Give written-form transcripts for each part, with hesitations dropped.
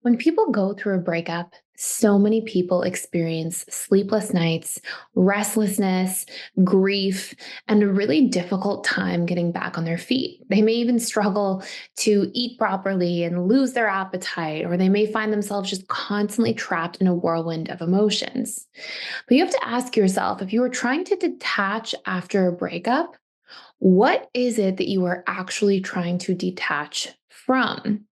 When people go through a breakup, so many people experience sleepless nights, restlessness, grief, and a really difficult time getting back on their feet. They may even struggle to eat properly and lose their appetite, or they may find themselves just constantly trapped in a whirlwind of emotions. But you have to ask yourself, if you are trying to detach after a breakup, what is it that you are actually trying to detach from?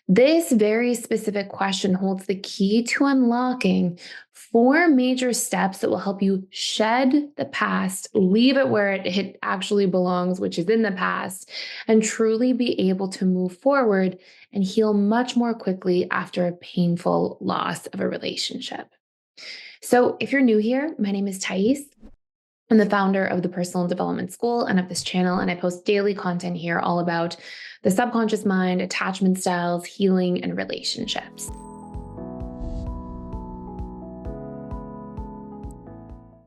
This very specific question holds the key to unlocking four major steps that will help you shed the past, leave it where it actually belongs, which is in the past, and truly be able to move forward and heal much more quickly after a painful loss of a relationship. So, if you're new here, my name is Thais. I'm the founder of the Personal Development School and of this channel, and I post daily content here all about the subconscious mind, attachment styles, healing, and relationships.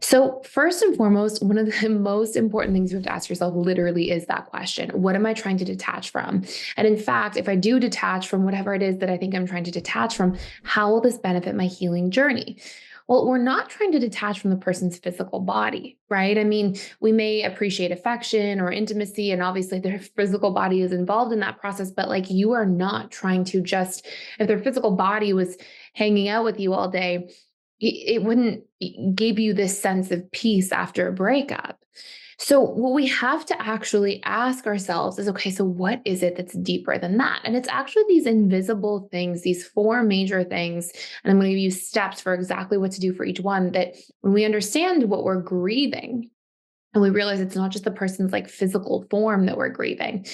So, first and foremost, one of the most important things you have to ask yourself literally is that question: what am I trying to detach from? And in fact, if I do detach from whatever it is that I think I'm trying to detach from, how will this benefit my healing journey? Well, we're not trying to detach from the person's physical body, right? I mean, we may appreciate affection or intimacy, and obviously their physical body is involved in that process, but like you are not trying to just, if their physical body was hanging out with you all day, it wouldn't give you this sense of peace after a breakup. So, what we have to actually ask ourselves is, okay, so what is it that's deeper than that? And it's actually these invisible things, these four major things. And I'm going to give you steps for exactly what to do for each one. That when we understand what we're grieving, and we realize it's not just the person's like physical form that we're grieving,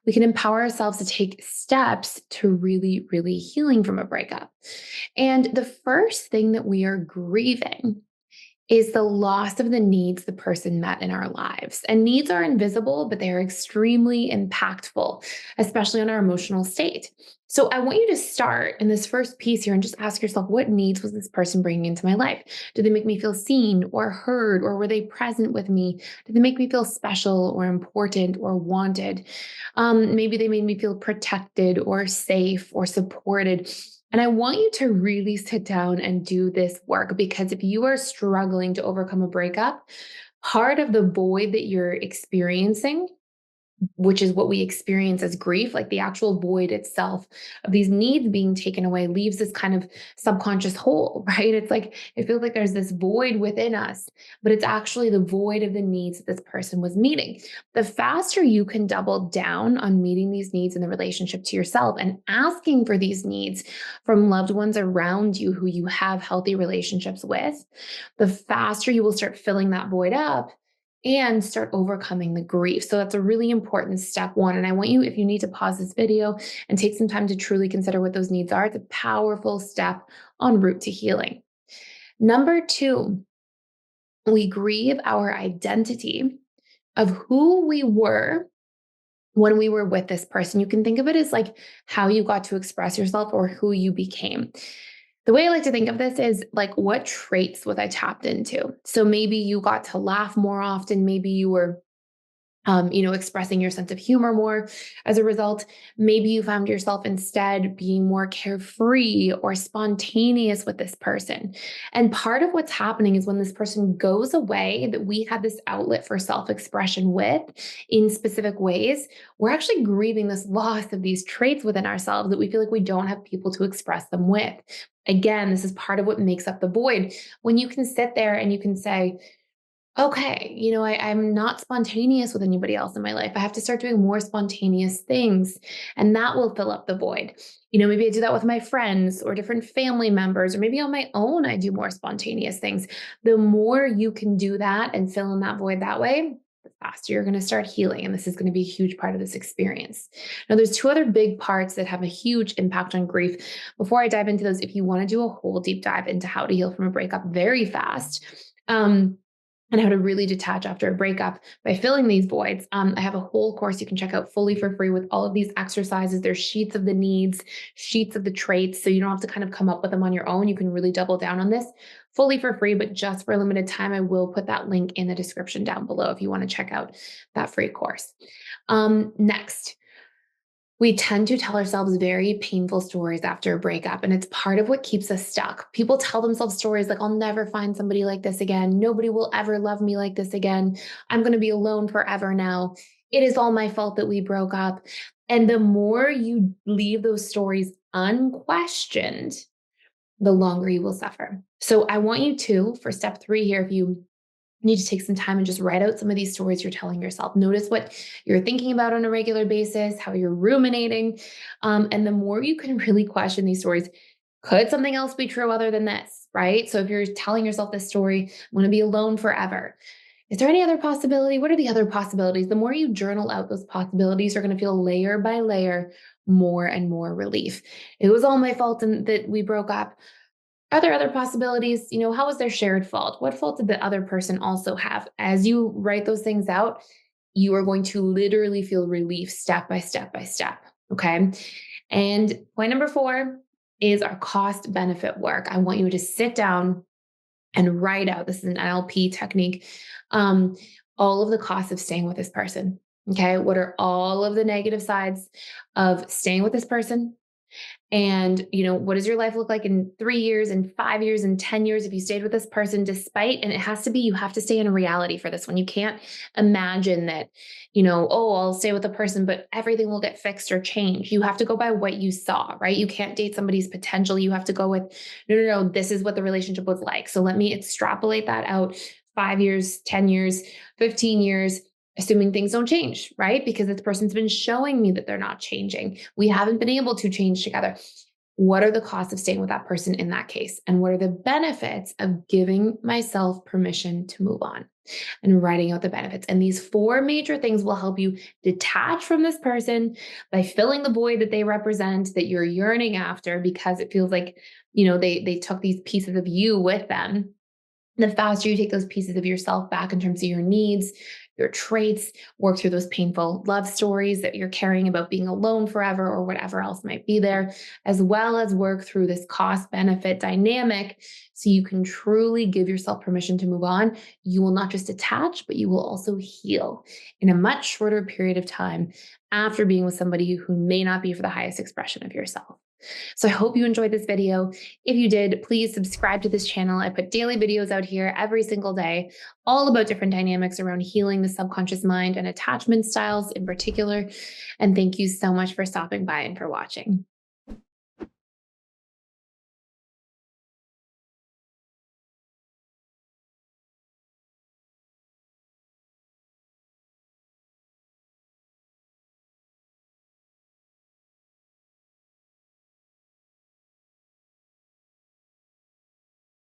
we can empower ourselves to take steps to really, really healing from a breakup. And the first thing that we are grieving is the loss of the needs the person met in our lives. And needs are invisible, but they are extremely impactful, especially on our emotional state. So I want you to start in this first piece here and just ask yourself, what needs was this person bringing into my life? Did they make me feel seen or heard, or were they present with me? Did they make me feel special or important or wanted? Maybe they made me feel protected or safe or supported. And I want you to really sit down and do this work, because if you are struggling to overcome a breakup, part of the void that you're experiencing, which is what we experience as grief, like the actual void itself of these needs being taken away, leaves this kind of subconscious hole, right? It's like it feels like there's this void within us, but it's actually the void of the needs that this person was meeting. The faster you can double down on meeting these needs in the relationship to yourself and asking for these needs from loved ones around you who you have healthy relationships with, the faster you will start filling that void up and start overcoming the grief. So that's a really important step one. And I want you, if you need to pause this video and take some time to truly consider what those needs are, it's a powerful step en route to healing. Number two, we grieve our identity of who we were when we were with this person. You can think of it as like how you got to express yourself or who you became. The way I like to think of this is like, what traits was I tapped into? So maybe you got to laugh more often. Maybe you were expressing your sense of humor more as a result. Maybe you found yourself instead being more carefree or spontaneous with this person. And part of what's happening is when this person goes away, that we had this outlet for self expression with in specific ways, we're actually grieving this loss of these traits within ourselves that we feel like we don't have people to express them with. Again, this is part of what makes up the void. When you can sit there and you can say, okay, I'm not spontaneous with anybody else in my life. I have to start doing more spontaneous things, and that will fill up the void. Maybe I do that with my friends or different family members, or maybe on my own, I do more spontaneous things. The more you can do that and fill in that void that way, the faster you're going to start healing. And this is going to be a huge part of this experience. Now, there's two other big parts that have a huge impact on grief. Before I dive into those, if you want to do a whole deep dive into how to heal from a breakup very fast, and how to really detach after a breakup by filling these voids. I have a whole course you can check out fully for free with all of these exercises. There's sheets of the needs, sheets of the traits, so you don't have to kind of come up with them on your own. You can really double down on this fully for free, but just for a limited time, I will put that link in the description down below if you want to check out that free course. Next, We tend to tell ourselves very painful stories after a breakup, and it's part of what keeps us stuck. People tell themselves stories like, I'll never find somebody like this again. Nobody will ever love me like this again. I'm going to be alone forever now. It is all my fault that we broke up. And the more you leave those stories unquestioned, the longer you will suffer. So I want you to, for step 3 here, if you need to take some time and just write out some of these stories you're telling yourself. Notice what you're thinking about on a regular basis, how you're ruminating. And the more you can really question these stories, could something else be true other than this, right? So if you're telling yourself this story, I'm going to be alone forever. Is there any other possibility? What are the other possibilities? The more you journal out those possibilities, you're going to feel layer by layer more and more relief. It was all my fault and that we broke up. Are there other possibilities? How was their shared fault? What fault did the other person also have? As you write those things out, you are going to literally feel relief step by step by step. Okay. And point number 4 is our cost benefit work. I want you to sit down and write out, this is an NLP technique, um, all of the costs of staying with this person. Okay. What are all of the negative sides of staying with this person? And, what does your life look like in 3 years and 5 years and 10 years if you stayed with this person despite, and it has to be, you have to stay in reality for this one. You can't imagine that, oh, I'll stay with a person, but everything will get fixed or changed. You have to go by what you saw, right? You can't date somebody's potential. You have to go with, no, this is what the relationship was like. So let me extrapolate that out 5 years, 10 years, 15 years, assuming things don't change, right? Because this person's been showing me that they're not changing. We haven't been able to change together. What are the costs of staying with that person in that case? And what are the benefits of giving myself permission to move on and writing out the benefits? And these 4 major things will help you detach from this person by filling the void that they represent, that you're yearning after, because it feels like, they took these pieces of you with them. The faster you take those pieces of yourself back in terms of your needs, your traits, work through those painful love stories that you're carrying about being alone forever or whatever else might be there, as well as work through this cost benefit dynamic so you can truly give yourself permission to move on. You will not just attach, but you will also heal in a much shorter period of time after being with somebody who may not be for the highest expression of yourself. So I hope you enjoyed this video. If you did, please subscribe to this channel. I put daily videos out here every single day, all about different dynamics around healing the subconscious mind and attachment styles in particular. And thank you so much for stopping by and for watching.